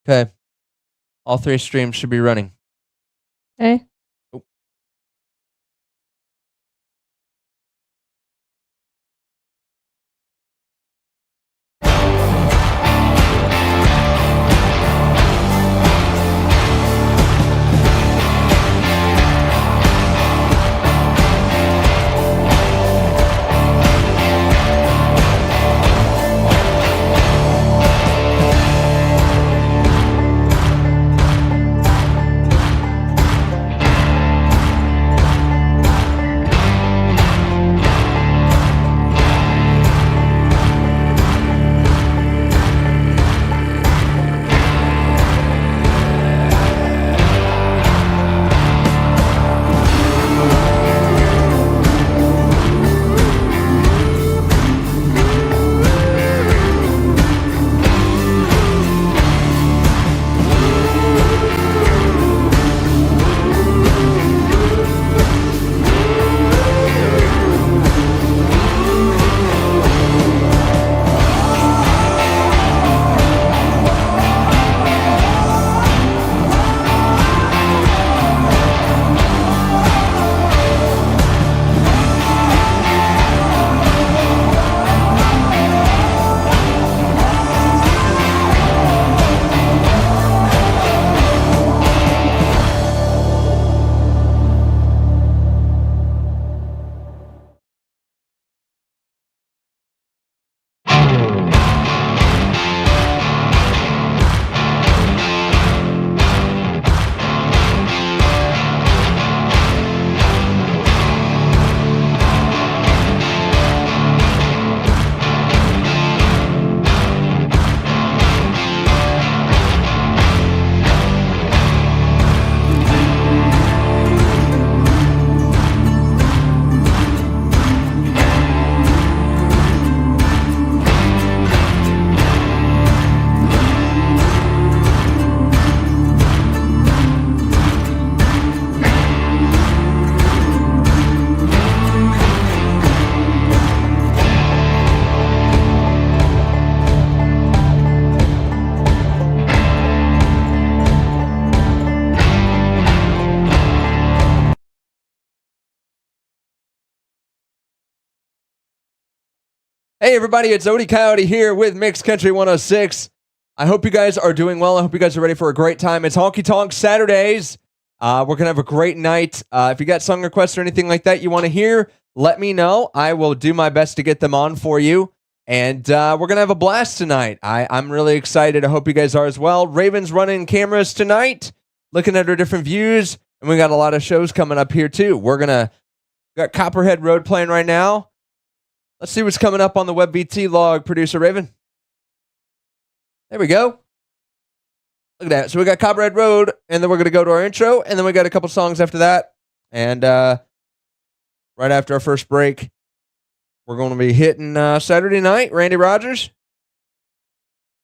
Okay. All three streams should be running. Okay. Hey, everybody, it's Odie Coyote here with Mixed Country 106. I hope you guys are doing well. I hope you guys are ready for a great time. It's Honky Tonk Saturdays. We're going to have a great night. If you got song requests or anything like that you want to hear, let me know. I will do my best to get them on for you. And we're going to have a blast tonight. I'm really excited. I hope you guys are as well. Raven's running cameras tonight, looking at our different views. And we got a lot of shows coming up here, too. Got Copperhead Road playing right now. Let's see what's coming up on the WebVT log, producer Raven. There we go. Look at that. So we got Copperhead Road, and then we're going to go to our intro, and then we got a couple songs after that. And right after our first break, we're going to be hitting Saturday Night, Randy Rogers.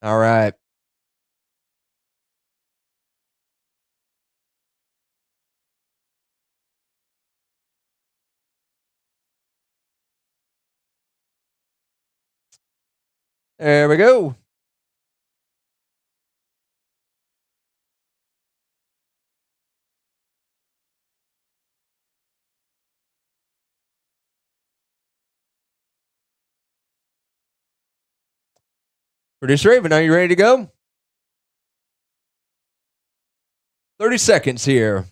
All right. There we go. Producer Raven, are you ready to go? 30 seconds here.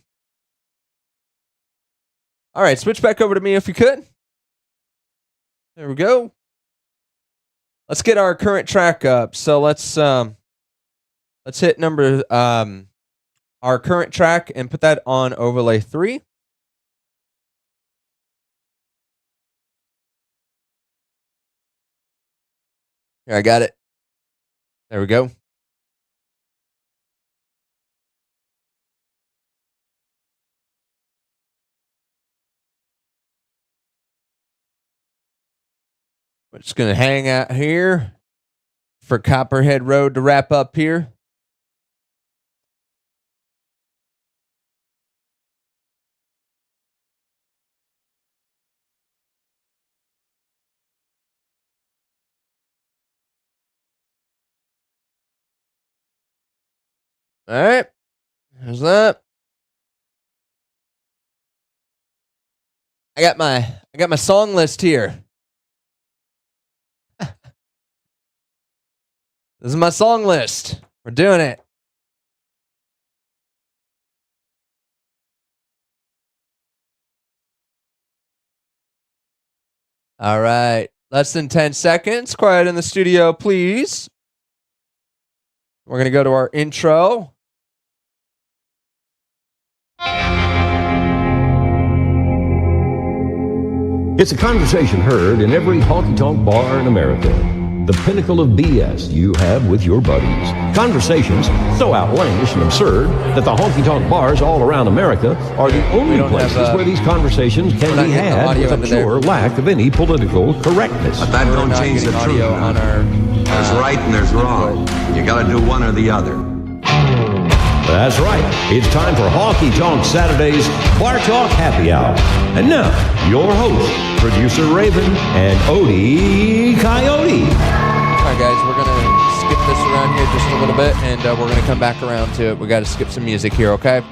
All right, switch back over to me if you could. There we go. Let's get our current track up. So let's hit number our current track and put that on overlay 3. Here, I got it. There we go. We're just going to hang out here for Copperhead Road to wrap up here. All right. There's that. I got my song list here. This is my song list. We're doing it. All right. Less than 10 seconds. Quiet in the studio, please. We're going to go to our intro. It's a conversation heard in every honky-tonk bar in America. The pinnacle of BS you have with your buddies. Conversations so outlandish and absurd that the honky-tonk bars all around America are the only places where these conversations can be had with a pure lack of any political correctness. But that don't change the truth. There's right and there's wrong. You gotta do one or the other. That's right. It's time for Honky Tonk Saturday's Bar Talk Happy Hour. And now, your host, producer Raven and Odie Coyote. All right, guys, we're going to skip this around here just a little bit, and we're going to come back around to it. We got to skip some music here, okay?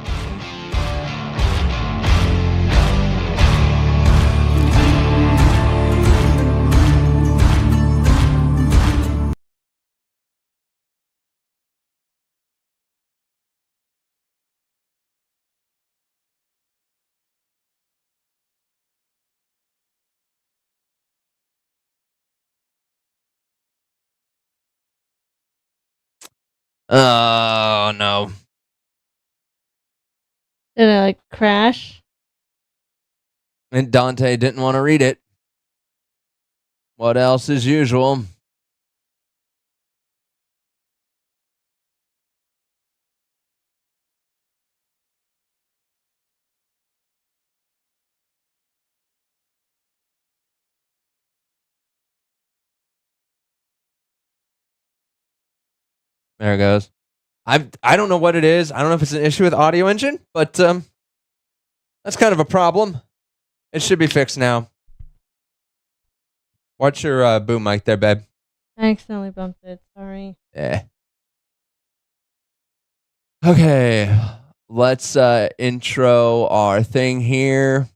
Oh, no. Did it crash? And Dante didn't want to read it. What else is usual? There it goes. I don't know what it is. I don't know if it's an issue with Audio Engine, but that's kind of a problem. It should be fixed now. Watch your boom mic there, babe. I accidentally bumped it. Sorry. Yeah. Okay. Let's intro our thing here.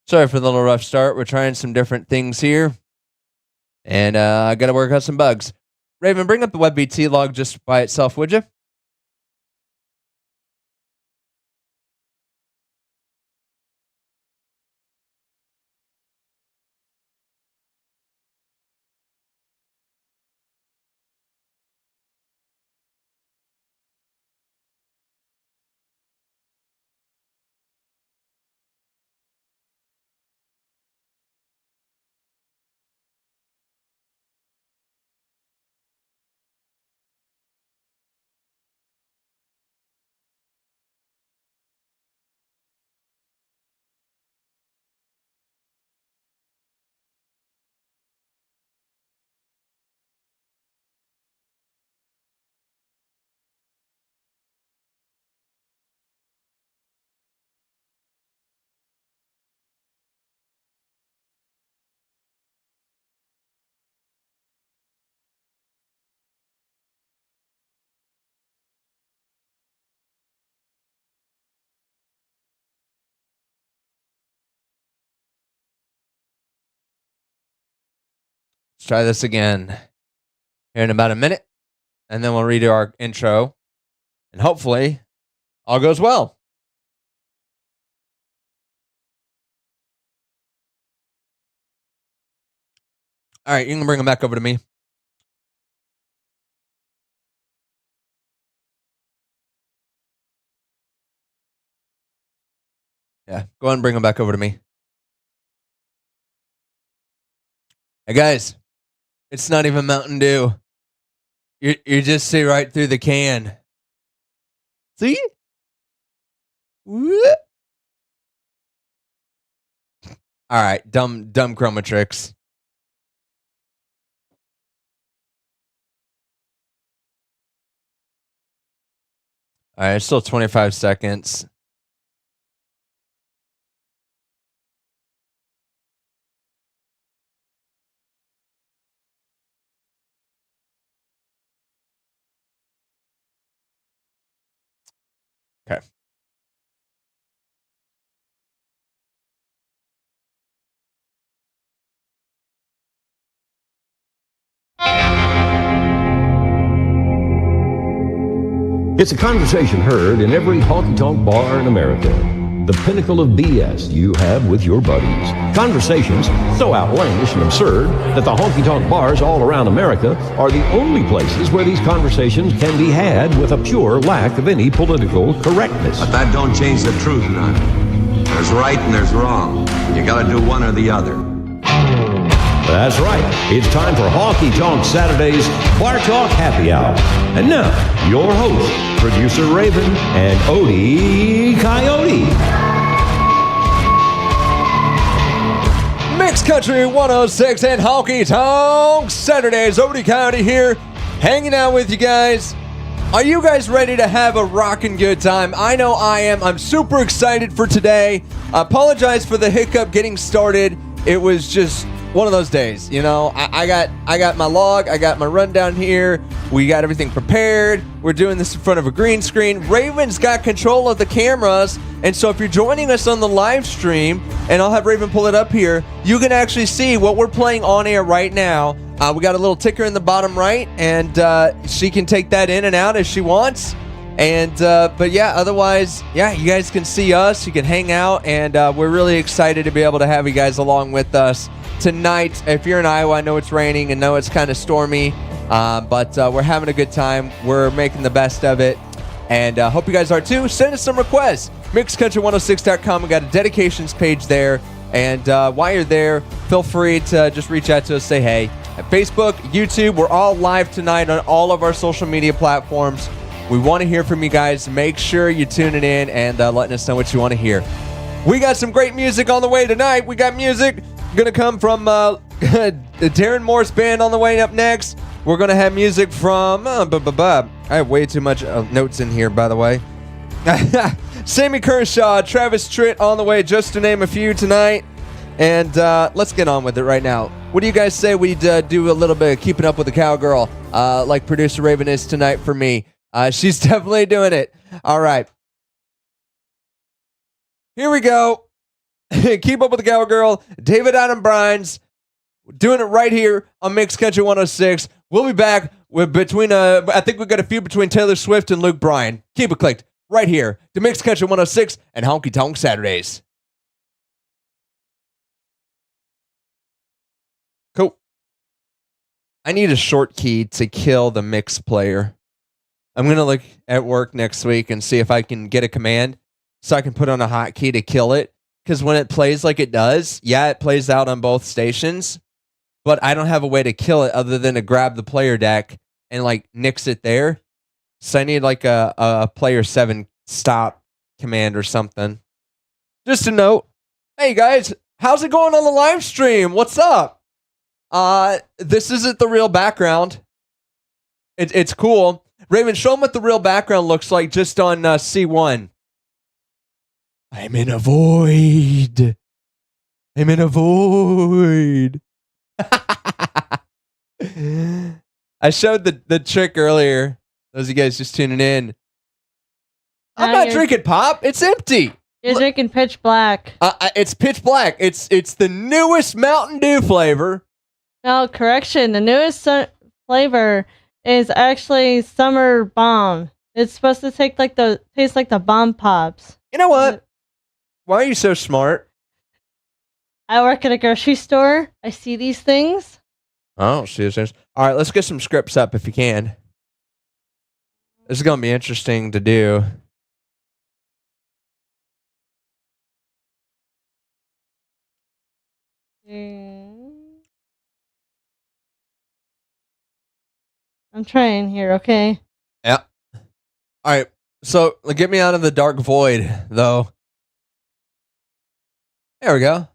Sorry for the little rough start. We're trying some different things here. And I got to work out some bugs. Raven, bring up the WebBT log just by itself, would you? Let's try this again here in about a minute. And then we'll redo our intro. And hopefully all goes well. All right, you can bring them back over to me. Yeah, go ahead and bring them back over to me. Hey, guys, it's not even Mountain Dew. You just see right through the can. See? Whoop. All right, dumb Chromatrix. All right, it's still 25 seconds. Okay. It's a conversation heard in every honky-tonk bar in America. The pinnacle of BS you have with your buddies. Conversations so outlandish and absurd that the honky-tonk bars all around America are the only places where these conversations can be had with a pure lack of any political correctness. But that don't change the truth none. There's right and there's wrong. You gotta do one or the other. That's right. It's time for Honky Tonk Saturday's Bar Talk Happy Hour. And now, your hosts, Producer Raven and Odie Coyote. Mixed Country 106 and Honky Tonk Saturdays. Odie Coyote here, hanging out with you guys. Are you guys ready to have a rockin' good time? I know I am. I'm super excited for today. I apologize for the hiccup getting started. It was just one of those days, you know. I got my log, I got my rundown here. We got everything prepared. We're doing this in front of a green screen. Raven's got control of the cameras, and so if you're joining us on the live stream, and I'll have Raven pull it up here, you can actually see what we're playing on air right now. We got a little ticker in the bottom right, and she can take that in and out as she wants. And but yeah, otherwise, yeah, you guys can see us, you can hang out, and we're really excited to be able to have you guys along with us tonight. If you're in Iowa, I know it's raining and know it's kind of stormy, but we're having a good time. We're making the best of it, and hope you guys are too. Send us some requests. Mixcountry106.com. We got a dedications page there, and while you're there, feel free to just reach out to us, say hey. At Facebook, YouTube, we're all live tonight on all of our social media platforms. We want to hear from you guys. Make sure you're tuning in and letting us know what you want to hear. We got some great music on the way tonight. We got music going to come from the Darren Morris Band on the way up next. We're going to have music from... I have way too much notes in here, by the way. Sammy Kershaw, Travis Tritt on the way, just to name a few tonight. And let's get on with it right now. What do you guys say we do a little bit of Keeping Up with the Cowgirl, like producer Raven is tonight for me? She's definitely doing it. All right. Here we go. Keep Up with the Cowgirl. David Adam Brines doing it right here on Mixed Country 106. We'll be back with I think we got a few between Taylor Swift and Luke Bryan. Keep it clicked right here to Mixed Country 106 and Honky Tonk Saturdays. Cool. I need a short key to kill the mix player. I'm going to look at work next week and see if I can get a command so I can put on a hotkey to kill it. Because when it plays like it does, yeah, it plays out on both stations, but I don't have a way to kill it other than to grab the player deck and like nix it there. So I need like a player 7 stop command or something. Just a note. Hey guys, how's it going on the live stream? What's up? This isn't the real background. It's cool. Raven, show them what the real background looks like just on C1. I'm in a void. I'm in a void. I showed the trick earlier. Those of you guys just tuning in. I'm not drinking pop. It's empty. You're drinking pitch black. It's pitch black. It's the newest Mountain Dew flavor. No, correction. The newest flavor is actually Summer Bomb. It's supposed to taste like the bomb pops. You know what? Why are you so smart? I work at a grocery store. I see these things. Oh, see these things. All right, let's get some scripts up if you can. This is going to be interesting to do. I'm trying here, okay? Yeah. All right, so get me out of the dark void, though. There we go.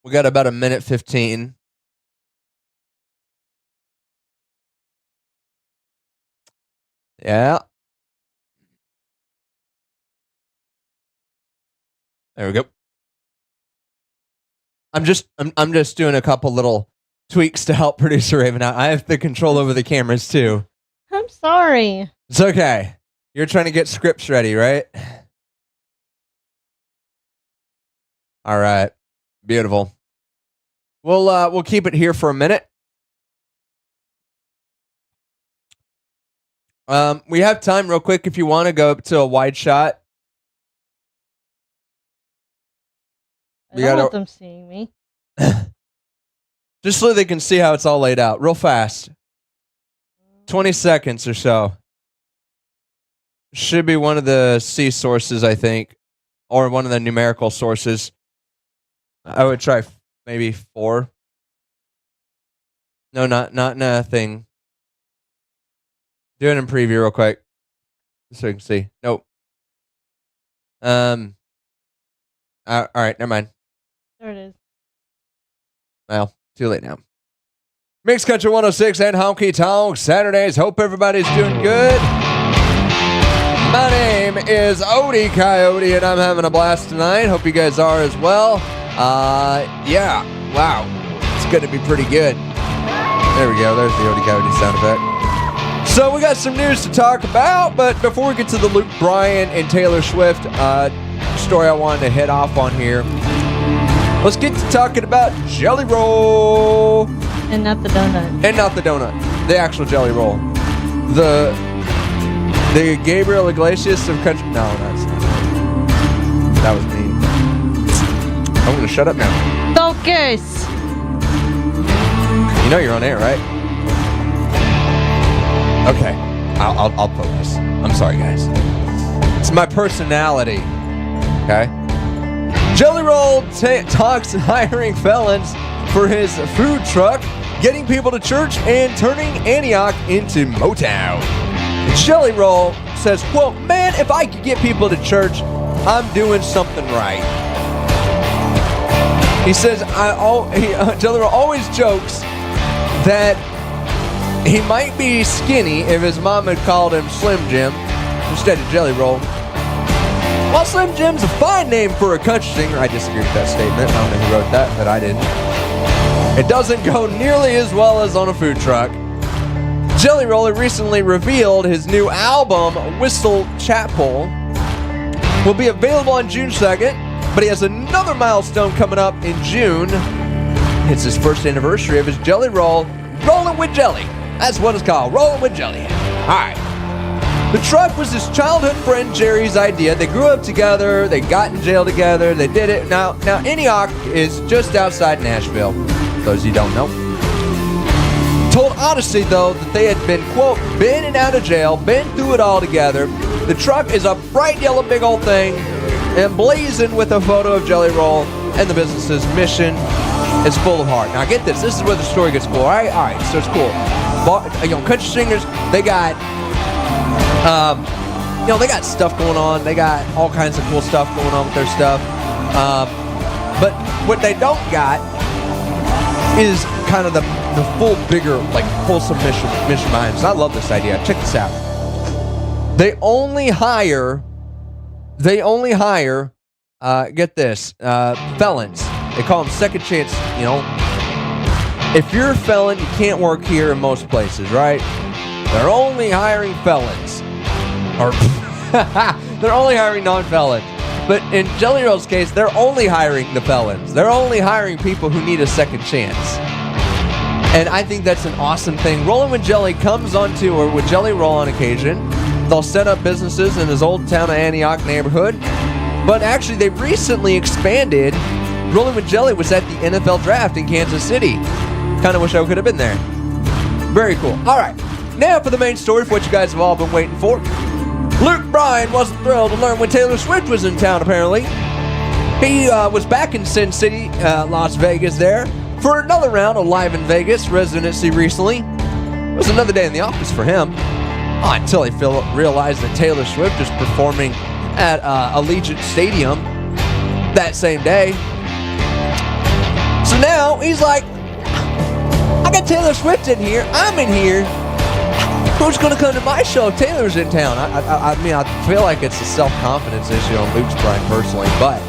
We got about a minute 15. Yeah. There we go. I'm just doing a couple little tweaks to help producer Raven out. I have the control over the cameras too. I'm sorry. It's okay. You're trying to get scripts ready, right? All right. Beautiful. We'll keep it here for a minute. We have time real quick if you want to go up to a wide shot. I don't want them seeing me. Just so they can see how it's all laid out real fast. 20 seconds or so. Should be one of the C sources, I think, or one of the numerical sources. I would try maybe 4. No, not nothing. Do it in preview real quick, so you can see. Nope. All right, never mind. There it is. Well, too late now. Mixed Country 106 and Honky Tonk Saturdays. Hope everybody's doing good. My name is Odie Coyote, and I'm having a blast tonight. Hope you guys are as well. Yeah, wow. It's going to be pretty good. There we go. There's the Odie Coyote sound effect. So we got some news to talk about, but before we get to the Luke Bryan and Taylor Swift story I wanted to head off on here, let's get to talking about Jelly Roll. And not the donut. And not the donut. The actual Jelly Roll. The Gabriel Iglesias of country. No, that's not. That was mean. I'm going to shut up now. Focus. You know you're on air, right? Okay. I'll focus. I'm sorry, guys. It's my personality. Okay? Jelly Roll talks hiring felons for his food truck, getting people to church, and turning Antioch into Motown. Jelly Roll says, quote, man, if I could get people to church, I'm doing something right. He says, Jelly Roll always jokes that he might be skinny if his mom had called him Slim Jim instead of Jelly Roll. While Slim Jim's a fine name for a country singer, I disagree with that statement. I don't know who wrote that, but I didn't. It doesn't go nearly as well as on a food truck. Jelly Roll recently revealed his new album, Whistle Chapel, will be available on June 2nd, but he has another milestone coming up in June. It's his first anniversary of his Jelly Roll, Rolling with Jelly. That's what it's called, Rolling with Jelly. All right. The truck was his childhood friend Jerry's idea. They grew up together. They got in jail together. They did it. Now Antioch is just outside Nashville, for those of you who don't know. Told Odyssey, though, that they had been, quote, been and out of jail, been through it all together. The truck is a bright yellow big old thing, emblazoned with a photo of Jelly Roll, and the business's mission is full of heart. Now, get this. This is where the story gets cool, all right? All right, so it's cool. Country singers, they got, they got stuff going on. They got all kinds of cool stuff going on with their stuff. But what they don't got is kind of the full, bigger, like, wholesome mission behind it. I love this idea. Check this out. They only hire, get this, felons. They call them second chance, If you're a felon, you can't work here in most places, right? They're only hiring felons. Or they're only hiring non-felons. But in Jelly Roll's case, they're only hiring the felons. They're only hiring people who need a second chance. And I think that's an awesome thing. Rolling with Jelly comes on tour with Jelly Roll on occasion. They'll set up businesses in his old town of Antioch neighborhood. But actually, they recently expanded. Rolling with Jelly was at the NFL draft in Kansas City. Kind of wish I could have been there. Very cool. All right. Now for the main story, for what you guys have all been waiting for. Luke Bryan wasn't thrilled to learn when Taylor Swift was in town, apparently. He was back in Sin City, Las Vegas there, for another round of Live in Vegas residency recently. It was another day in the office for him, until he realized that Taylor Swift was performing at Allegiant Stadium that same day. So now he's like, I got Taylor Swift in here, I'm in here. Who's going to come to my show if Taylor's in town? I mean, I feel like it's a self-confidence issue on Luke's Bryan personally, but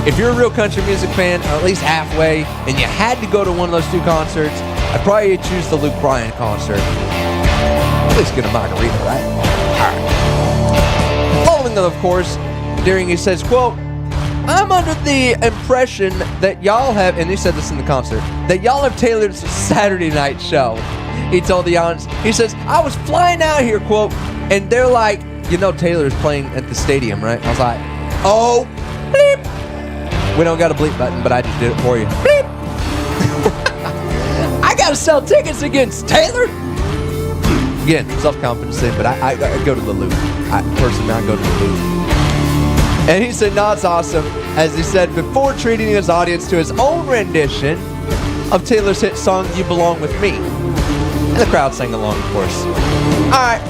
if you're a real country music fan, or at least halfway, and you had to go to one of those two concerts, I'd probably choose the Luke Bryan concert. At least get a margarita, right? All right. Following them, of course, during he says, quote, I'm under the impression that y'all have, and he said this in the concert, that y'all have Taylor's Saturday night show. He told the audience, he says, I was flying out here, quote, and they're like, you know Taylor's playing at the stadium, right? I was like, oh, bleep. We don't got a bleep button, but I just did it for you. Bleep. I got to sell tickets against Taylor. Again, self-confidence thing, but I go to the loop. Personally, I go to the loop. And he said, no, it's awesome, as he said, before treating his audience to his own rendition of Taylor's hit song, You Belong With Me. And the crowd sang along, of course. All right.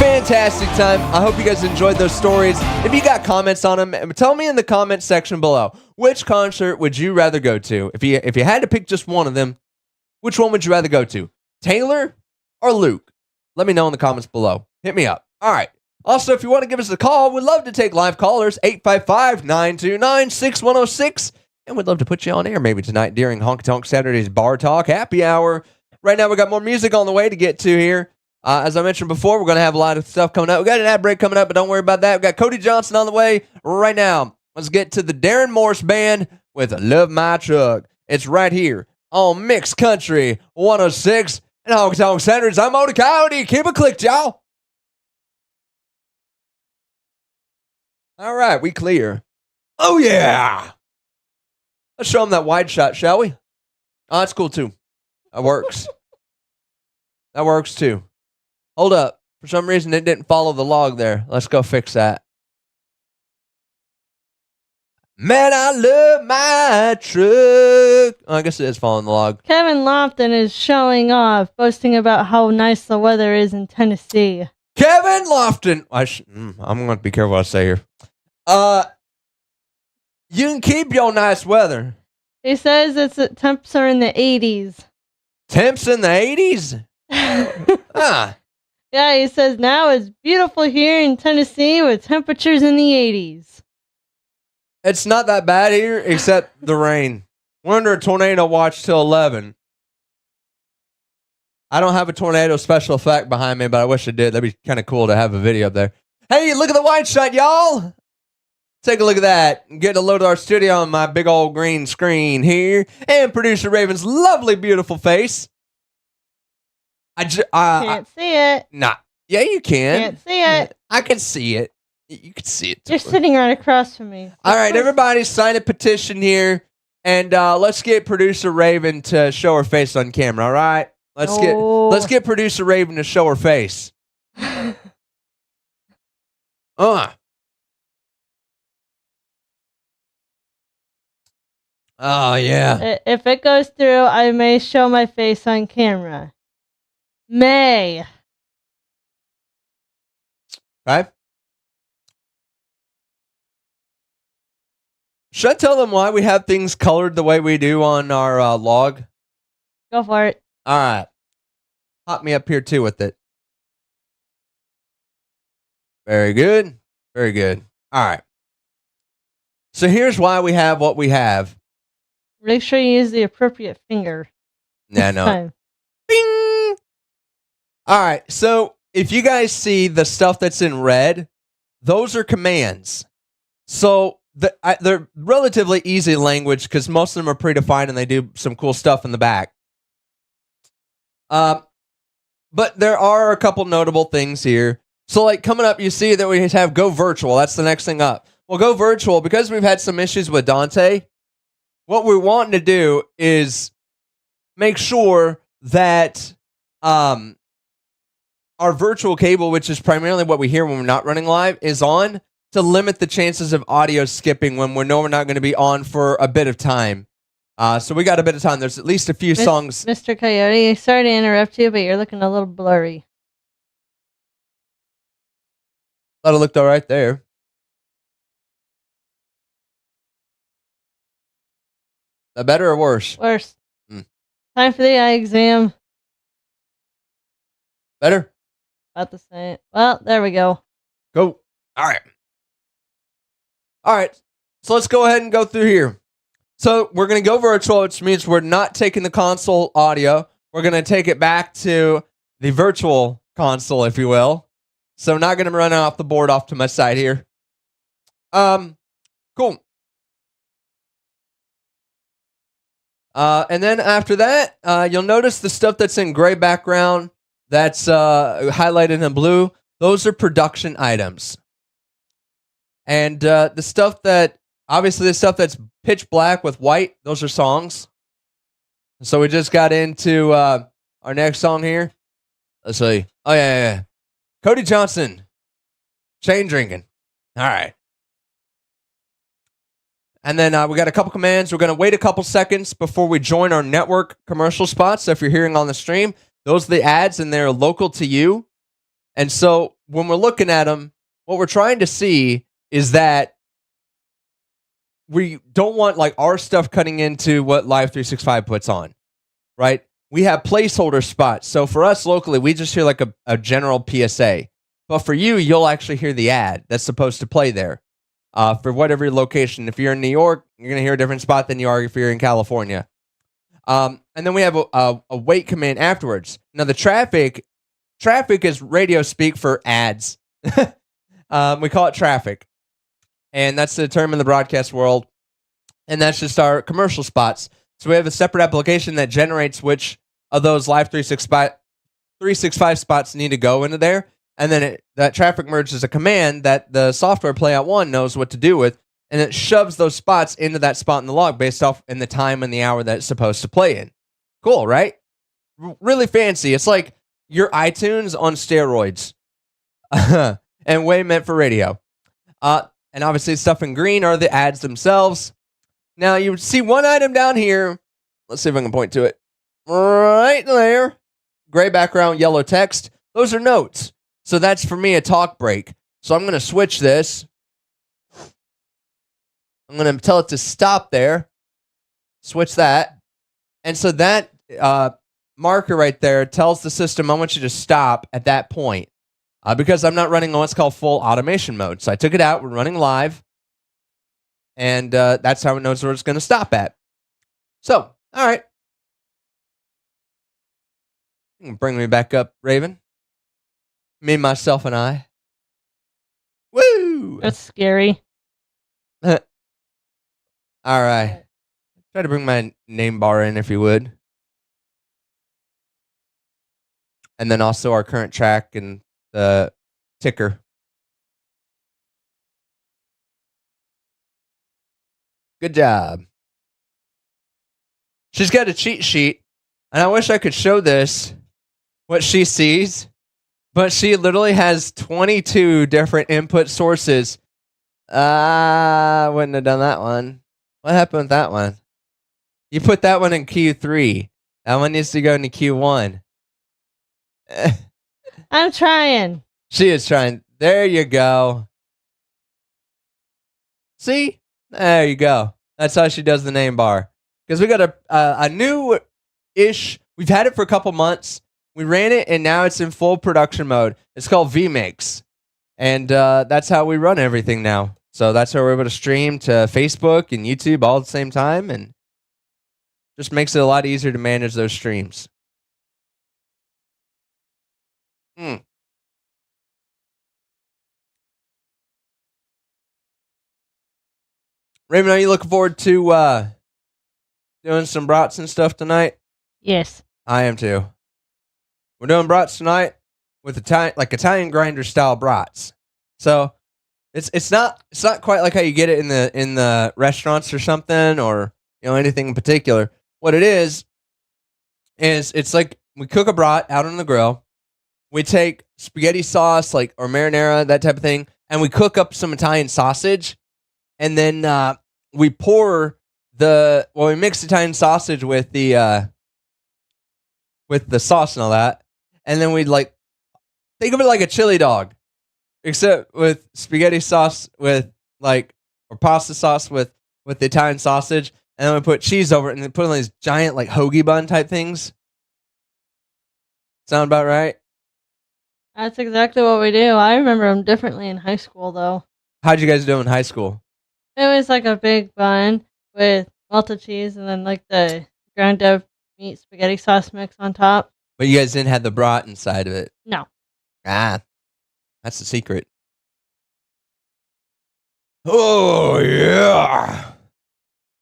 Fantastic time. I hope you guys enjoyed those stories. If you got comments on them, tell me in the comment section below. Which concert would you rather go to? If you had to pick just one of them, which one would you rather go to? Taylor or Luke? Let me know in the comments below. Hit me up. All right. Also, if you want to give us a call, we'd love to take live callers, 855-929-6106, and we'd love to put you on air maybe tonight during Honky Tonk Saturday's Bar Talk Happy Hour. Right now, we got more music on the way to get to here. As I mentioned before, we're going to have a lot of stuff coming up. We got an ad break coming up, but don't worry about that. We got Cody Johnson on the way right now. Let's get to the Darren Morse Band with Love My Truck. It's right here on Mixed Country 106 and Honky Tonk Saturdays. I'm Oda Coyote. Keep it clicked, y'all. All right, we clear. Oh, yeah. Let's show them that wide shot, shall we? Oh, that's cool, too. That works. That works, too. Hold up. For some reason, it didn't follow the log there. Let's go fix that. Man, I love my truck. Oh, I guess it is following the log. Kevin Lofton is showing off, boasting about how nice the weather is in Tennessee. Kevin Lofton. I'm going to be careful what I say here. You can keep your nice weather. He says temps are in the 80s. Temps in the 80s? Ah. Yeah, he says now it's beautiful here in Tennessee with temperatures in the 80s. It's not that bad here, except the rain. We're under a tornado watch till 11. I don't have a tornado special effect behind me, but I wish I did. That'd be kind of cool to have a video up there. Hey, look at the wide shot, y'all. Take a look at that. Getting a load of our studio on my big old green screen here. And producer Raven's lovely, beautiful face. Can't see it. Nah. Yeah, you can. Can't see it. I can see it. You can see it. You're sitting right across from me. All right, everybody sign a petition here. And let's get producer Raven to show her face on camera, all right? Let's get producer Raven to show her face. Oh, yeah. If it goes through, I may show my face on camera. May. Okay. Should I tell them why we have things colored the way we do on our log? Go for it. All right. Hop me up here too with it. Very good. Very good. All right. So here's why we have what we have. Make sure you use the appropriate finger. Yeah, no. Bing! All right. So if you guys see the stuff that's in red, those are commands. So they're relatively easy language because most of them are predefined and they do some cool stuff in the back. But there are a couple notable things here. So like coming up, you see that we have go virtual. That's the next thing up. Well, go virtual because we've had some issues with Dante. What we're wanting to do is make sure that our virtual cable, which is primarily what we hear when we're not running live, is on to limit the chances of audio skipping when we know we're not going to be on for a bit of time. So we got a bit of time. There's at least a few songs. Mr. Coyote, sorry to interrupt you, but you're looking a little blurry. Thought it looked all right there. That better or worse? Worse. Time for the eye exam. Better? About the same. Well, there we go. Go. All right. All right. So let's go ahead and go through here. So we're going to go virtual, which means we're not taking the console audio. We're going to take it back to the virtual console, if you will. So not going to run off the board off to my side here. Cool. And then after that, you'll notice the stuff that's in gray background that's highlighted in blue. Those are production items. And the stuff that's pitch black with white, those are songs. So we just got into our next song here. Let's see. Oh, yeah. Cody Johnson, Chain Drinking. All right. And then we got a couple commands. We're going to wait a couple seconds before we join our network commercial spots. So if you're hearing on the stream, those are the ads and they're local to you. And so when we're looking at them, what we're trying to see is that we don't want like our stuff cutting into what Live 365 puts on, right? We have placeholder spots. So for us locally, we just hear like a general PSA. But for you, you'll actually hear the ad that's supposed to play there for whatever location. If you're in New York, you're going to hear a different spot than you are if you're in California. And then we have a wait command afterwards. Now, the traffic is radio speak for ads. We call it traffic. And that's the term in the broadcast world. And that's just our commercial spots. So we have a separate application that generates which of those Live 365 spots need to go into there. And then that traffic merge is a command that the software Playout One knows what to do with. And it shoves those spots into that spot in the log based off in the time and the hour that it's supposed to play in. Cool, right? Really fancy. It's like your iTunes on steroids. And way meant for radio. And obviously stuff in green are the ads themselves. Now you see one item down here. Let's see if I can point to it. Right there. Gray background, yellow text. Those are notes. So that's for me a talk break. So I'm going to switch this. I'm going to tell it to stop there. Switch that. And so that marker right there tells the system I want you to stop at that point. Because I'm not running on what's called full automation mode. So I took it out. We're running live. And that's how it knows where it's going to stop at. So, all right. You can bring me back up, Raven. Me, myself, and I. Woo! That's scary. All right. Try to bring my name bar in, if you would. And then also our current track and the ticker. Good job. She's got a cheat sheet, and I wish I could show this, what she sees, but she literally has 22 different input sources. I wouldn't have done that one. What happened with that one? You put that one in Q3. That one needs to go into Q1. I'm trying. She is trying. There you go. See? There you go. That's how she does the name bar. Because we got a new-ish, we've had it for a couple months. We ran it, and now it's in full production mode. It's called vMix. And that's how we run everything now. So that's how we're able to stream to Facebook and YouTube all at the same time. And just makes it a lot easier to manage those streams. Raymond, are you looking forward to doing some brats and stuff tonight? Yes. I am too. We're doing brats tonight with Italian grinder style brats. So it's not quite like how you get it in the restaurants or something, or anything in particular. What it is it's like we cook a brat out on the grill. We take spaghetti sauce or marinara, that type of thing, and we cook up some Italian sausage. And then we we mix Italian sausage with the sauce and all that. And then we'd think of it like a chili dog, except with spaghetti sauce or pasta sauce with the Italian sausage. And then we put cheese over it and then put on these giant hoagie bun type things. Sound about right? That's exactly what we do. I remember them differently in high school, though. How'd you guys do in high school? It was like a big bun with melted cheese and then the ground up meat spaghetti sauce mix on top. But you guys didn't have the brat inside of it. No. Ah, that's the secret. Oh, yeah.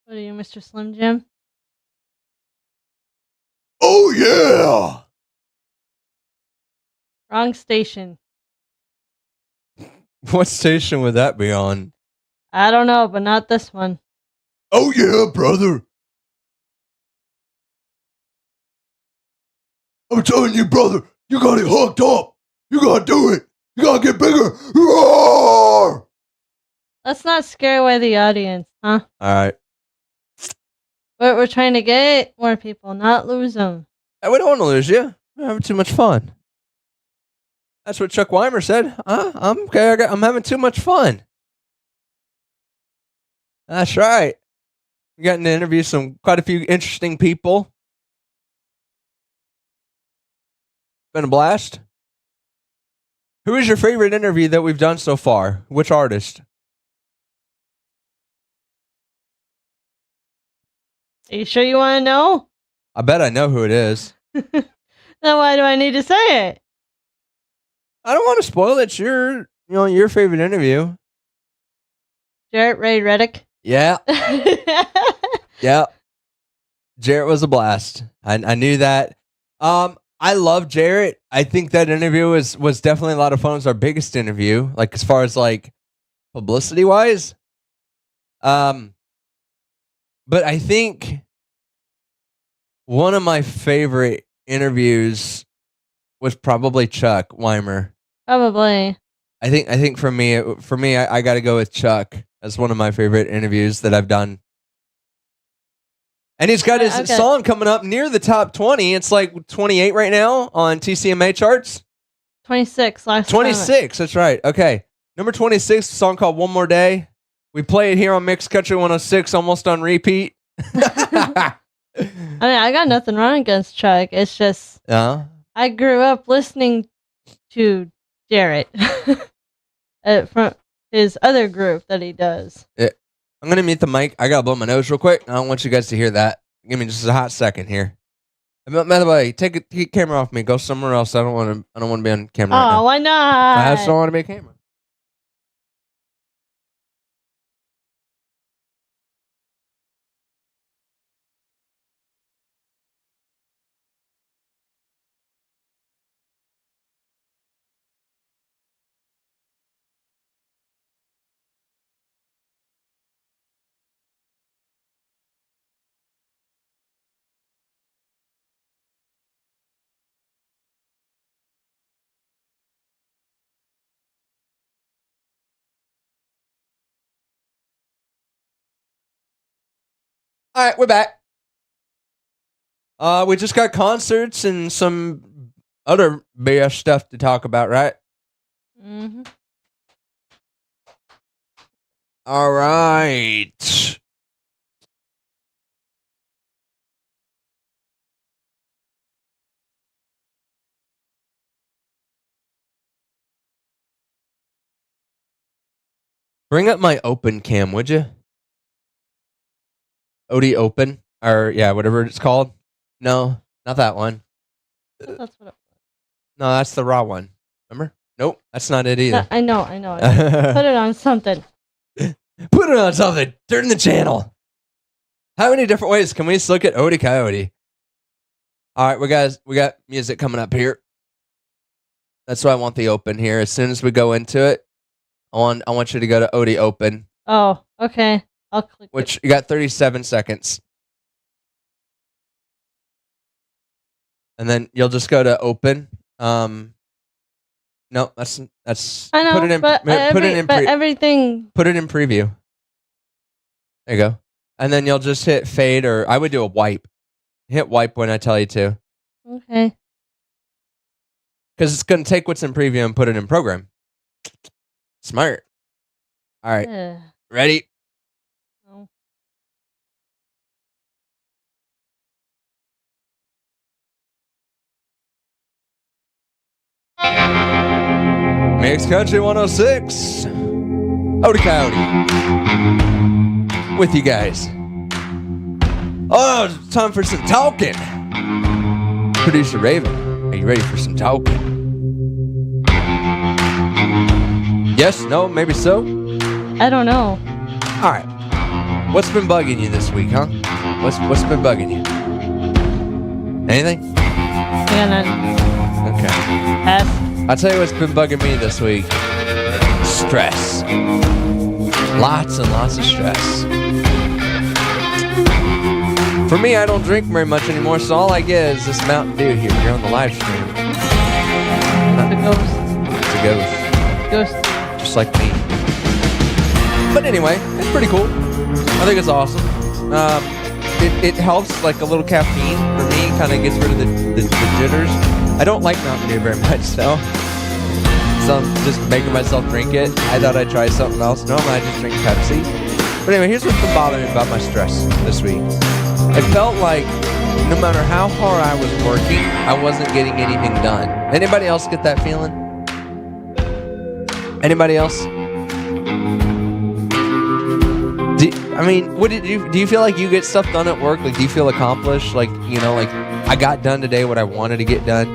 What are you, Mr. Slim Jim? Oh, yeah. Wrong station. What station would that be on? I don't know, but not this one. Oh, yeah, brother. I'm telling you, brother, you got it hooked up. You got to do it. You got to get bigger. Roar! Let's not scare away the audience, huh? All right. We're trying to get more people, not lose them. We don't want to lose you. We're having too much fun. That's what Chuck Weimer said. I'm okay. I'm having too much fun. That's right. We got to interview quite a few interesting people. Been a blast. Who is your favorite interview that we've done so far? Which artist? Are you sure you want to know? I bet I know who it is. Then why do I need to say it? I don't want to spoil it. It's your favorite interview. Jarrett Ray Reddick. Yeah. Yeah. Jarrett was a blast. I knew that. I love Jarrett. I think that interview was definitely a lot of fun. It was our biggest interview, like as far as like publicity wise. But I think one of my favorite interviews was probably Chuck Weimer. Probably. I think for me, I got to go with Chuck as one of my favorite interviews that I've done. And he's got his song coming up near the top 20. It's like 28 right now on TCMA charts. 26 last 26, that's right. Okay. Number 26, a song called One More Day. We play it here on Mixed Country 106, almost on repeat. I mean, I got nothing wrong against Chuck. It's just I grew up listening to Jarrett from his other group that he does. I'm going to mute the mic. I got to blow my nose real quick. I don't want you guys to hear that. Give me just a hot second here. By the way, take the camera off me. Go somewhere else. I don't want to be on camera right now. Why not? I just don't want to be a camera. All right, we're back. We just got concerts and some other BS stuff to talk about, right? Mm-hmm. All right. Bring up my open cam, would you? OD open, or yeah, whatever it's called. No, not that one. That's what. No, that's the raw one. Remember? Nope, that's not it either. I know. Put it on something. Put it on something. Turn the channel. How many different ways can we just look at Odie Coyote? All right, we got music coming up here. That's why I want the open here. As soon as we go into it, I want you to go to Odie open. Oh, okay. I'll click. Which you got 37 seconds. And then you'll just go to open. No, that's I know, put it in everything. Put it in preview. There you go. And then you'll just hit fade, or I would do a wipe. Hit wipe when I tell you to. Okay. Because it's going to take what's in preview and put it in program. Smart. All right. Ready? No. Mixed Country 106. Odie Coyote. With you guys. Oh, it's time for some talking. Producer Raven. you ready for some talking? Yes, no, maybe so? I don't know. All right. What's been bugging you this week, huh? What's been bugging you? Anything? Yeah, none. Okay. Pass. I'll tell you what's been bugging me this week. Stress. Lots and lots of stress. For me, I don't drink very much anymore, so all I get is this Mountain Dew here. You're on the live stream. The ghost. It's a ghost. Ghost. Just like me. But anyway, it's pretty cool. I think it's awesome. It helps, like a little caffeine for me. Kind of gets rid of the jitters. I don't like Mountain Dew very much, though. So I'm just making myself drink it. I thought I'd try something else. Normally I just drink Pepsi. But anyway, here's what's been bothering me about my stress this week. It felt like no matter how hard I was working, I wasn't getting anything done. Anybody else get that feeling? Anybody else? Do you feel like you get stuff done at work? Like, do you feel accomplished? Like, like I got done today what I wanted to get done?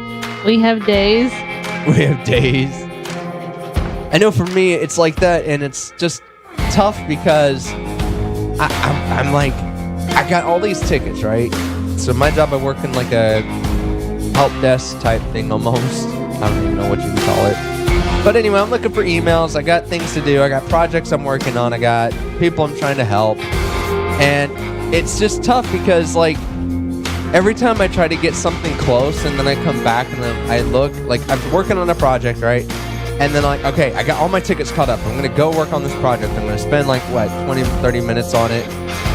We have days. We have days. I know for me, it's like that, and it's just tough because I'm like, I got all these tickets, right? So my job, I work in like a help desk type thing almost. I don't even know what you can call it. But anyway, I'm looking for emails. I got things to do. I got projects I'm working on. I got people I'm trying to help. And it's just tough because, like, every time I try to get something close and then I come back and then I look, like, I'm working on a project, right? And then, like, okay, I got all my tickets caught up. I'm going to go work on this project. I'm going to spend, 20, 30 minutes on it.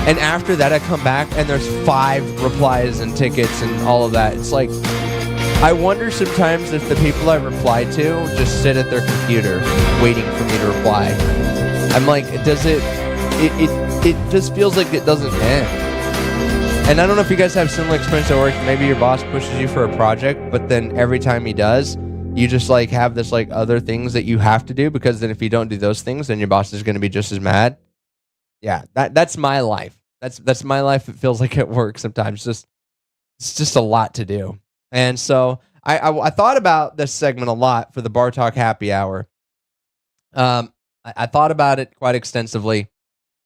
And after that, I come back and there's 5 replies and tickets and all of that. It's like, I wonder sometimes if the people I reply to just sit at their computer waiting for me to reply. I'm like, it just feels like it doesn't end. And I don't know if you guys have similar experience at work. Maybe your boss pushes you for a project, but then every time he does, you just have this other things that you have to do, because then if you don't do those things, then your boss is going to be just as mad. Yeah, that's my life. That's my life. It feels like at work sometimes. It's just a lot to do. And so I thought about this segment a lot for the Bar Talk Happy Hour. I thought about it quite extensively,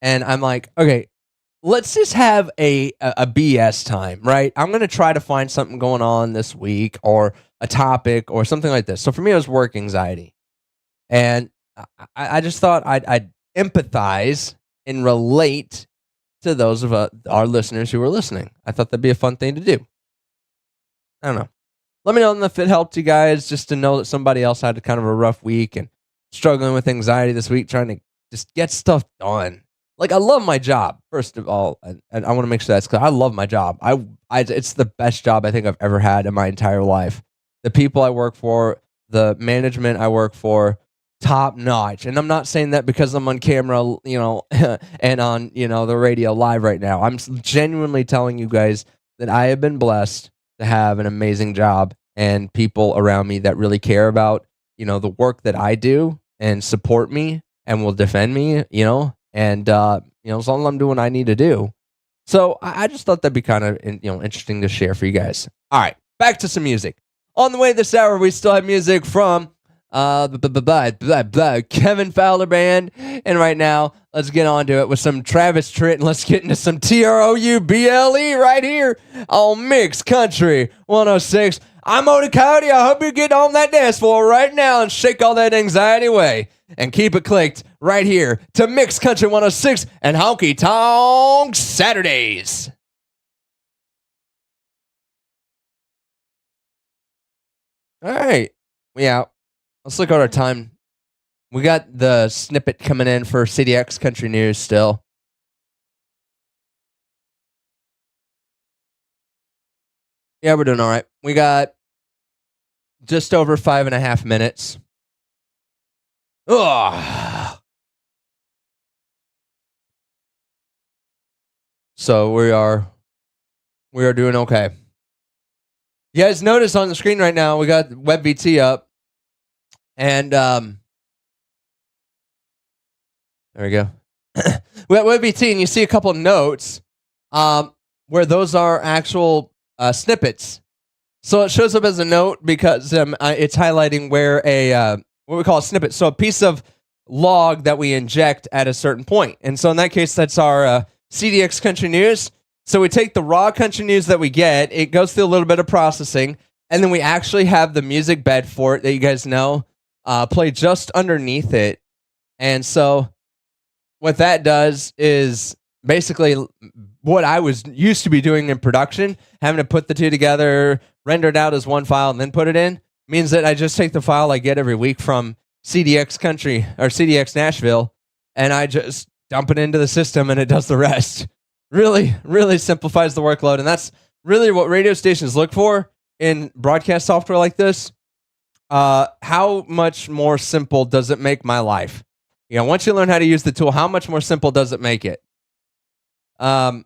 and I'm like, okay, let's just have a BS time, right? I'm going to try to find something going on this week or a topic or something like this. So for me, it was work anxiety. And I just thought I'd empathize and relate to those of our listeners who are listening. I thought that'd be a fun thing to do. I don't know. Let me know if it helped you guys, just to know that somebody else had kind of a rough week and struggling with anxiety this week, trying to just get stuff done. Like, I love my job, first of all, and I want to make sure that's clear. I love my job. It's the best job I think I've ever had in my entire life. The people I work for, the management I work for, top notch. And I'm not saying that because I'm on camera, and on, the radio live right now. I'm genuinely telling you guys that I have been blessed to have an amazing job and people around me that really care about, the work that I do and support me and will defend me, and, as long as I'm doing what I need to do. So I just thought that'd be kind of, interesting to share for you guys. All right, back to some music. On the way this hour, we still have music from Kevin Fowler Band. And right now, let's get on to it with some Travis Tritt, and let's get into some TROUBLE right here on Mix Country 106. I'm Oda Coyote. I hope you get on that dance floor right now and shake all that anxiety away. And keep it clicked right here to Mix Country 106 and Honky Tonk Saturdays. All right. We out. Let's look at our time. We got the snippet coming in for CDX Country News still. Yeah, we're doing all right. We got just over 5.5 minutes. Ugh. So we are doing okay. You guys notice on the screen right now, we got WebVT up. And there we go. We got WebVT, and you see a couple of notes where those are actual snippets. So it shows up as a note because it's highlighting where what we call a snippet. So a piece of log that we inject at a certain point. And so in that case, that's our CDX country news. So we take the raw country news that we get, it goes through a little bit of processing, and then we actually have the music bed for it that you guys know play just underneath it. And so what that does is basically what I was used to be doing in production, having to put the two together, render it out as one file, and then put it in, means that I just take the file I get every week from CDX Country or CDX Nashville, and I just dump it into the system and it does the rest. Really, really simplifies the workload. And that's really what radio stations look for in broadcast software like this. How much more simple does it make my life? Once you learn how to use the tool, how much more simple does it make it? And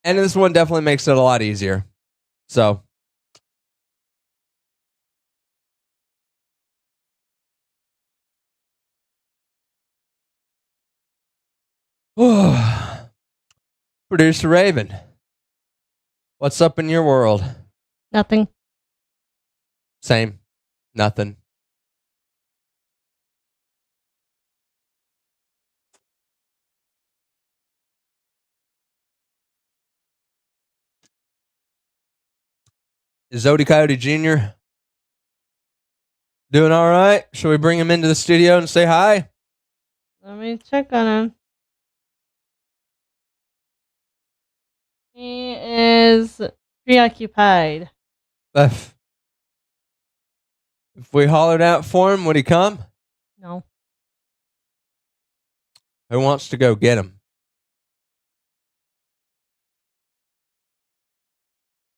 this one definitely makes it a lot easier. So, Producer Raven, what's up in your world? Nothing. Same. Nothing. Is Odie Coyote Jr. doing all right? Should we bring him into the studio and say hi? Let me check on him. He is preoccupied. If we hollered out for him, would he come? No. Who wants to go get him?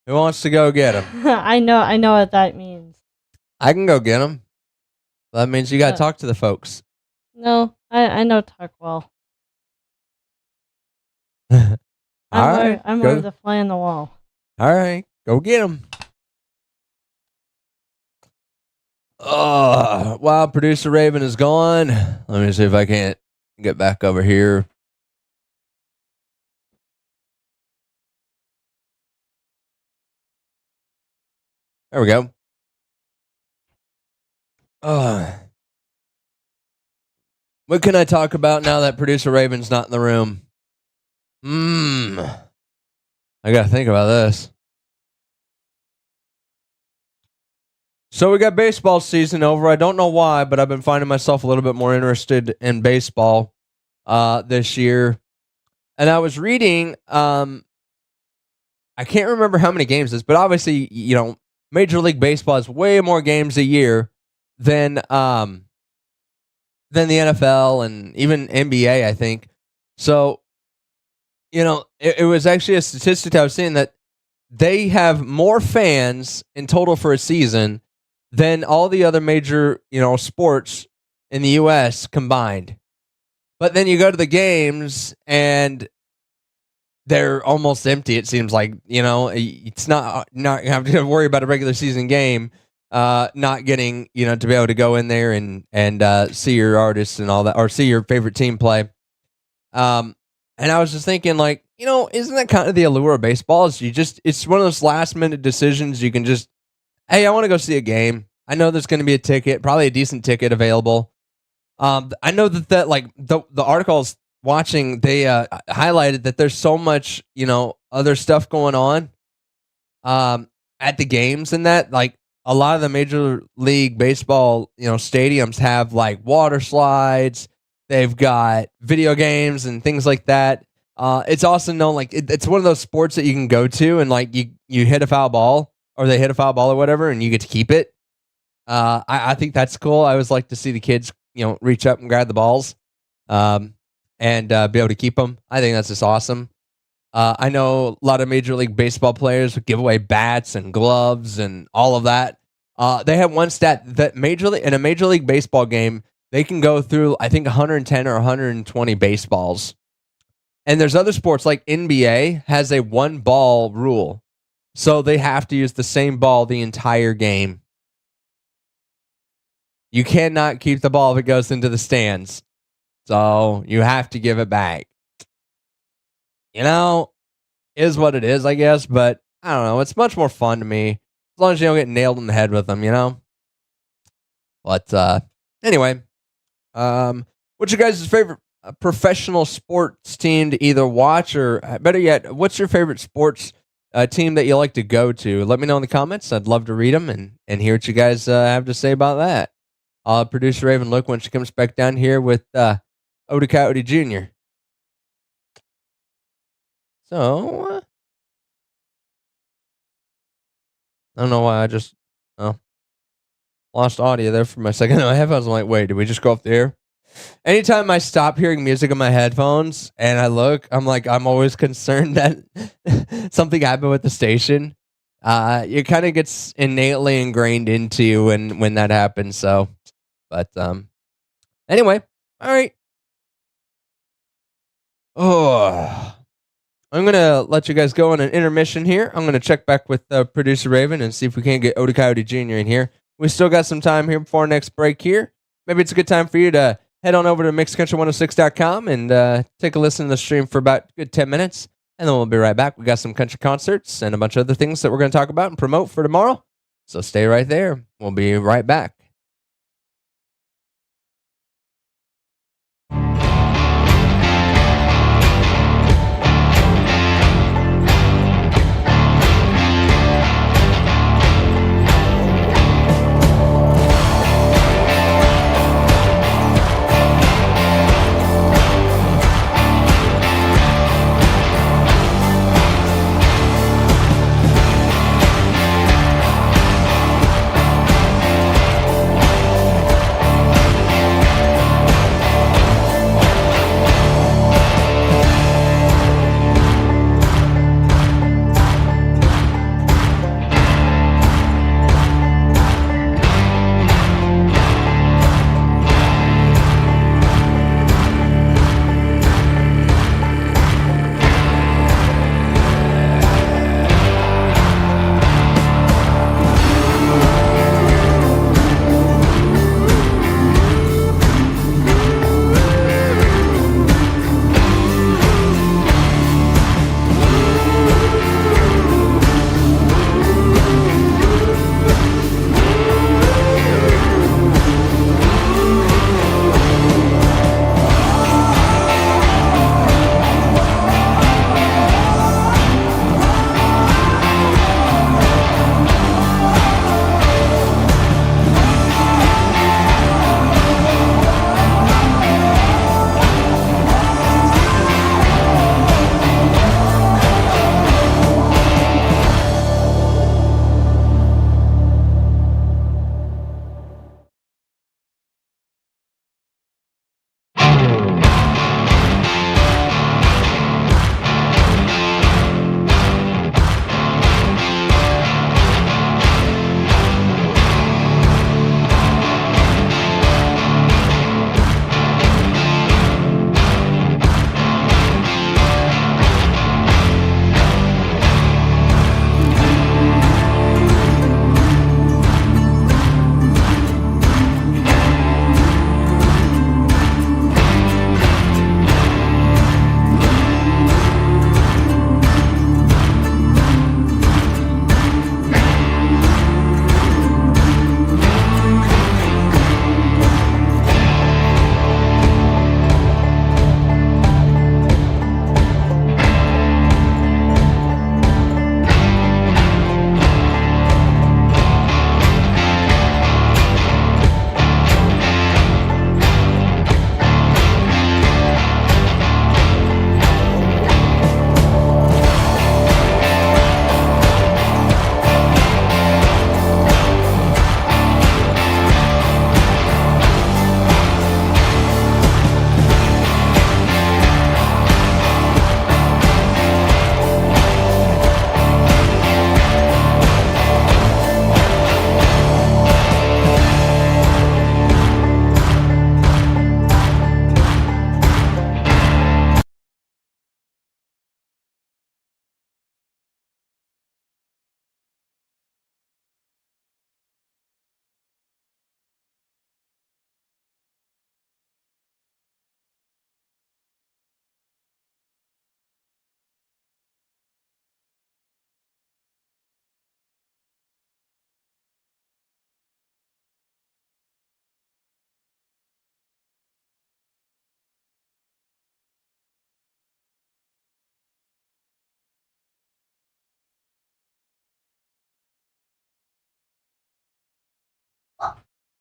Who wants to go get him? I know what that means. I can go get him. That means you got to talk to the folks. No, I know talk well. I'm more of the fly on the wall. All right, go get him. Wow, producer Raven is gone. Let me see if I can't get back over here. There we go. What can I talk about now that producer Raven's not in the room? I gotta think about this. So we got baseball season over. I don't know why, but I've been finding myself a little bit more interested in baseball this year. And I was reading, I can't remember how many games it is, but obviously, Major League Baseball has way more games a year than the NFL and even NBA, I think. So, it was actually a statistic I was seeing that they have more fans in total for a season than all the other major, sports in the U.S. combined. But then you go to the games and they're almost empty. It seems like, it's not having to worry about a regular season game, not getting, to be able to go in there and see your artists and all that, or see your favorite team play. And I was just thinking, like, isn't that kind of the allure of baseball? It's one of those last minute decisions. You can just, hey, I want to go see a game. I know there's going to be a ticket, probably a decent ticket available. I know that like the articles watching, they highlighted that there's so much, other stuff going on at the games, and that like a lot of the Major League Baseball, stadiums have like water slides. They've got video games and things like that. It's also known like it's one of those sports that you can go to and like you hit a foul ball, or they hit a foul ball or whatever, and you get to keep it. I think that's cool. I always like to see the kids, reach up and grab the balls, and be able to keep them. I think that's just awesome. I know a lot of Major League Baseball players give away bats and gloves and all of that. They have one stat that in a Major League Baseball game, they can go through, I think, 110 or 120 baseballs. And there's other sports like NBA has a one ball rule. So they have to use the same ball the entire game. You cannot keep the ball if it goes into the stands. So you have to give it back. Is what it is, I guess. But I don't know. It's much more fun to me As long as you don't get nailed in the head with them, you know? But anyway, what's your guys' favorite professional sports team to either watch or, better yet, what's your favorite sports team that you like to go to? Let me know in the comments. I'd love to read them and hear what you guys have to say about that. Producer Raven, look when she comes back down here with Oda Coyote Jr. So, I don't know why I just lost audio there for my second. I have. I was like, wait, did we just go off the air? Anytime I stop hearing music in my headphones and I look, I'm always concerned that something happened with the station. It kind of gets innately ingrained into you when that happens. So, but anyway, all right. Oh, I'm gonna let you guys go on an intermission here. I'm gonna check back with producer Raven and see if we can't get Oda Coyote Jr. in here. We still got some time here before our next break here. Maybe it's a good time for you to head on over to mixedcountry106.com and take a listen to the stream for about a good 10 minutes. And then we'll be right back. We got some country concerts and a bunch of other things that we're going to talk about and promote for tomorrow. So stay right there. We'll be right back.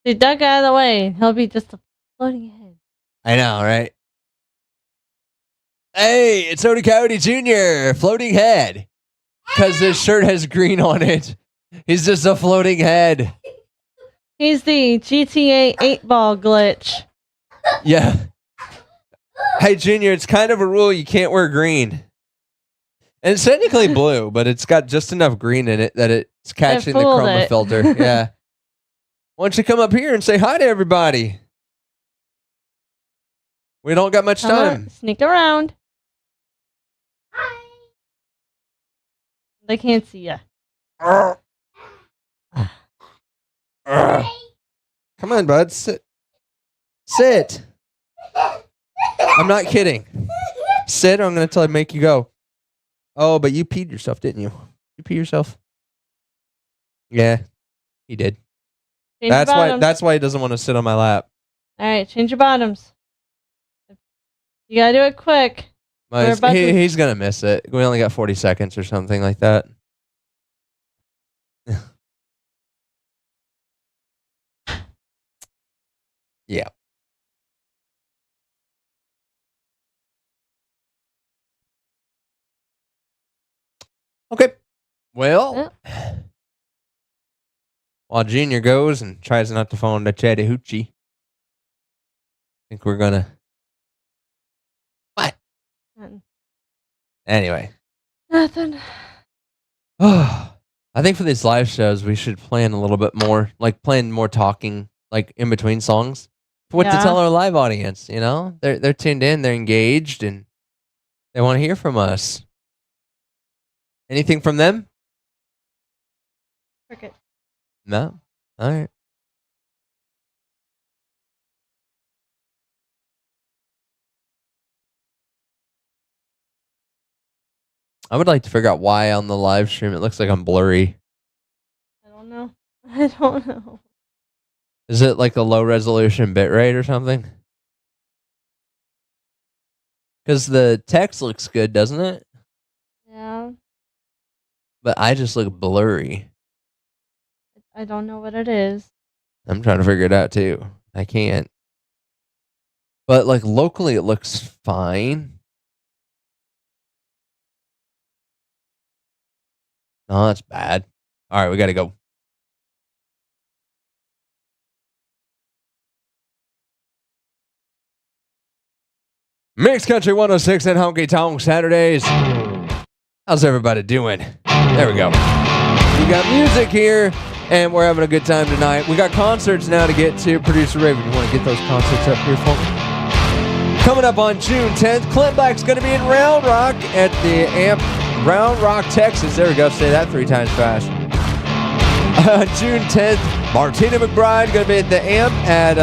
They duck out of the way. He'll be just a floating head. I know, right? Hey, it's Odie Coyote Jr., floating head. Because his shirt has green on it. He's just a floating head. He's the GTA 8-ball glitch. Yeah. Hey, Junior, it's kind of a rule you can't wear green. And it's technically blue, but it's got just enough green in it that it's catching the chroma filter. Yeah. Why don't you come up here and say hi to everybody? We don't got much time. Sneak around. Hi. They can't see you. Come on, bud. Sit. Sit. I'm not kidding. Sit or I'm going to make you go. Oh, but you peed yourself, didn't you? You pee yourself? Yeah, he did. That's why he doesn't want to sit on my lap. All right, change your bottoms. You got to do it quick. He's going to miss it. We only got 40 seconds or something like that. Yeah. Okay. Well, while Junior goes and tries not to fall into Chattahoochee, I think we're gonna. What? Anyway. Nothing. I think for these live shows, we should plan a little bit more, like plan more talking, like in between songs. What to tell our live audience, you know? They're tuned in, they're engaged, and they want to hear from us. Anything from them? Cricket. No? All right. I would like to figure out why on the live stream it looks like I'm blurry. I don't know. Is it like a low resolution bitrate or something? Because the text looks good, doesn't it? Yeah. But I just look blurry. I don't know what it is. I'm trying to figure it out too. I can't. But like locally it looks fine. No, that's bad. All right, we got to go. Mixed Country 106 and Honky Tonk Saturdays. How's everybody doing? There we go. We got music here, and we're having a good time tonight. We got concerts now to get to. Producer Raven, you want to get those concerts up here for me? Coming up on June 10th, Clint Black's going to be in Round Rock at the AMP, Round Rock, Texas. There we go. Say that 3 times fast. June 10th, Martina McBride going to be at the AMP at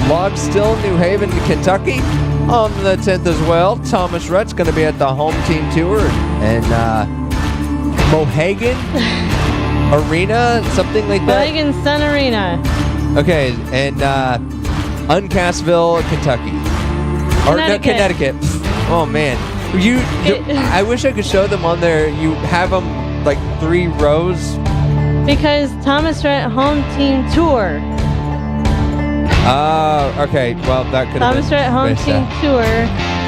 Logstill, New Haven, Kentucky. On the 10th as well, Thomas Rhett's going to be at the home team tour and Mohegan Arena, something like that. Mohegan Sun Arena. Okay, and Uncasville, Kentucky. Or no, Connecticut. Oh man, I wish I could show them on there. You have them like 3 rows. Because Thomas Rhett home team tour. Okay. Well, that could have been. Thomas Rhett home team tour,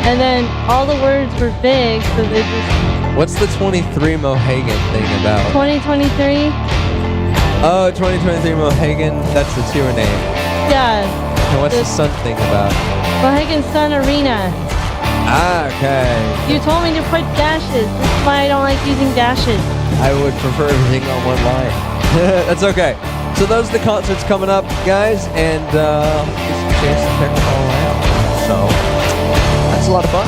and then all the words were big, so they just. What's the 23 Mohegan thing about? 2023. Oh, 2023 Mohegan. That's the tour name. Yeah. And what's the Sun thing about? Mohegan Sun Arena. Okay. You told me to put dashes. That's why I don't like using dashes. I would prefer everything on one line. That's okay. So those are the concerts coming up, guys, and get some chance to check them all out. So that's a lot of fun.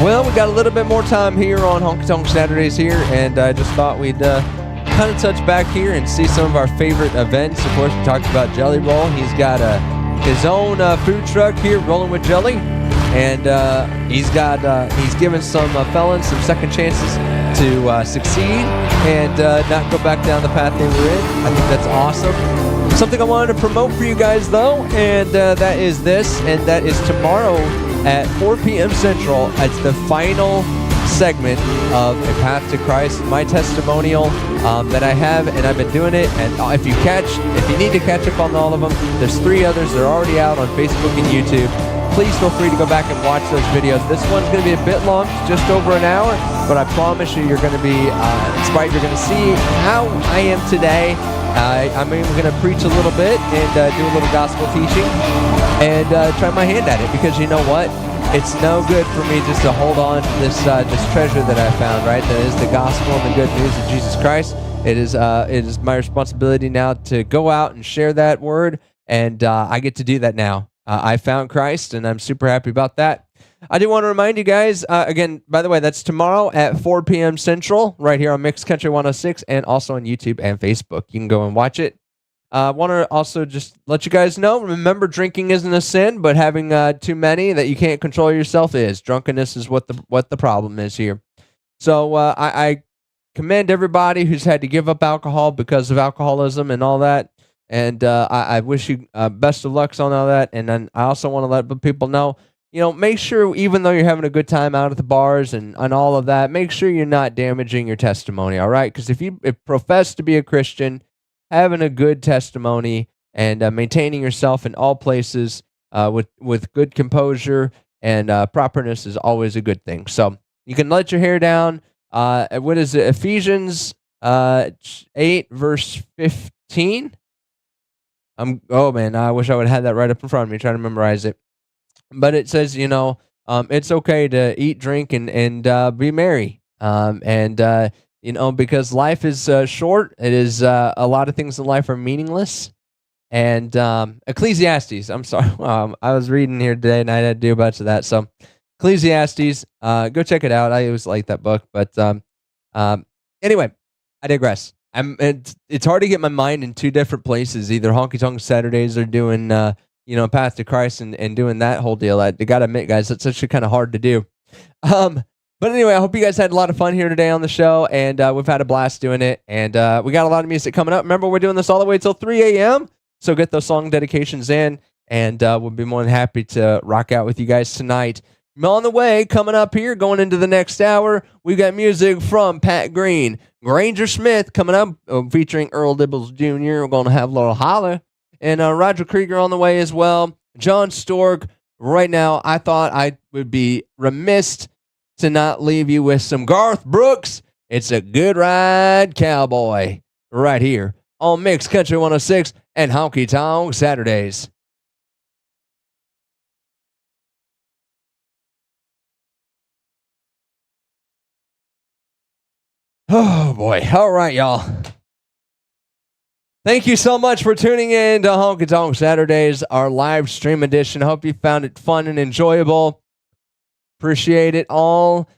Well, we got a little bit more time here on Honky Tonk Saturdays here, and I just thought we'd kind of touch back here and see some of our favorite events. Of course, we talked about Jelly Roll. He's got his own food truck here, Rolling with Jelly, and he's given some felons some second chances to succeed and not go back down the path they were in. I think that's awesome. Something I wanted to promote for you guys, though, and that is this, and that is tomorrow at 4 p.m. Central. It's the final segment of A Path to Christ, my testimonial that I have, and I've been doing it. And if you need to catch up on all of them, there's 3 others. They're already out on Facebook and YouTube. Please feel free to go back and watch those videos. This one's going to be a bit long, just over an hour, but I promise you're going to be inspired. You're going to see how I am today. I'm even going to preach a little bit and do a little gospel teaching and try my hand at it, because you know what? It's no good for me just to hold on to this treasure that I found, right? That is the gospel and the good news of Jesus Christ. It is my responsibility now to go out and share that word, and I get to do that now. I found Christ, and I'm super happy about that. I do want to remind you guys, again, by the way, that's tomorrow at 4 p.m. Central, right here on Mixed Country 106, and also on YouTube and Facebook. You can go and watch it. I want to also just let you guys know, remember, drinking isn't a sin, but having too many that you can't control yourself is. Drunkenness is what the problem is here. So I commend everybody who's had to give up alcohol because of alcoholism and all that. And I wish you best of luck on all that. And then I also want to let people know, make sure, even though you're having a good time out at the bars and all of that, make sure you're not damaging your testimony, all right? Because if you profess to be a Christian, having a good testimony and maintaining yourself in all places with good composure and properness is always a good thing. So you can let your hair down. What is it? Ephesians 8, verse 15. Oh man, I wish I would have had that right up in front of me, trying to memorize it. But it says, it's okay to eat, drink, and be merry. Because life is short. It is a lot of things in life are meaningless. And Ecclesiastes, I'm sorry, I was reading here today and I had to do a bunch of that. So Ecclesiastes, go check it out. I always like that book. But anyway, I digress. It's hard to get my mind in 2 different places, either Honky Tonk Saturdays or doing Path to Christ and doing that whole deal. I gotta admit, guys, that's actually kind of hard to do. But anyway, I hope you guys had a lot of fun here today on the show, and we've had a blast doing it. And we got a lot of music coming up. Remember, we're doing this all the way till 3 a.m. So get those song dedications in, and we'll be more than happy to rock out with you guys tonight. On the way, coming up here, going into the next hour, we got music from Pat Green, Granger Smith coming up, featuring Earl Dibbles Jr. We're going to have a little holler. And Roger Krieger on the way as well. John Stork. Right now, I thought I would be remiss to not leave you with some Garth Brooks. It's a good ride, cowboy, right here on Mixed Country 106 and Honky Tonk Saturdays. Oh, boy. All right, y'all. Thank you so much for tuning in to Honky Tonk Saturdays, our live stream edition. I hope you found it fun and enjoyable. Appreciate it all.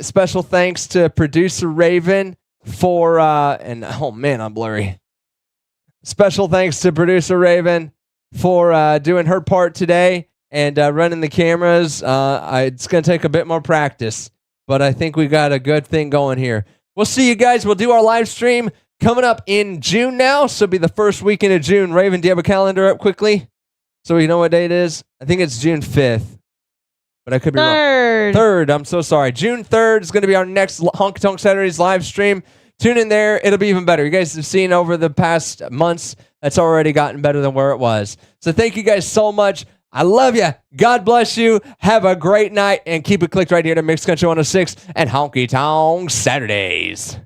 Special thanks to producer Raven for, oh man, I'm blurry. Special thanks to producer Raven for doing her part today and running the cameras. It's going to take a bit more practice, but I think we got a good thing going here. We'll see you guys. We'll do our live stream coming up in June now, so it'll be the first weekend of June. Raven, do you have a calendar up quickly so we know what date it is? I think it's June 5th, but I could be wrong. 3rd, I'm so sorry. June 3rd is going to be our next Honky Tonk Saturdays live stream. Tune in there. It'll be even better. You guys have seen over the past months, that's already gotten better than where it was. So thank you guys so much. I love you. God bless you. Have a great night, and keep it clicked right here to Mixed Country 106 and Honky Tonk Saturdays.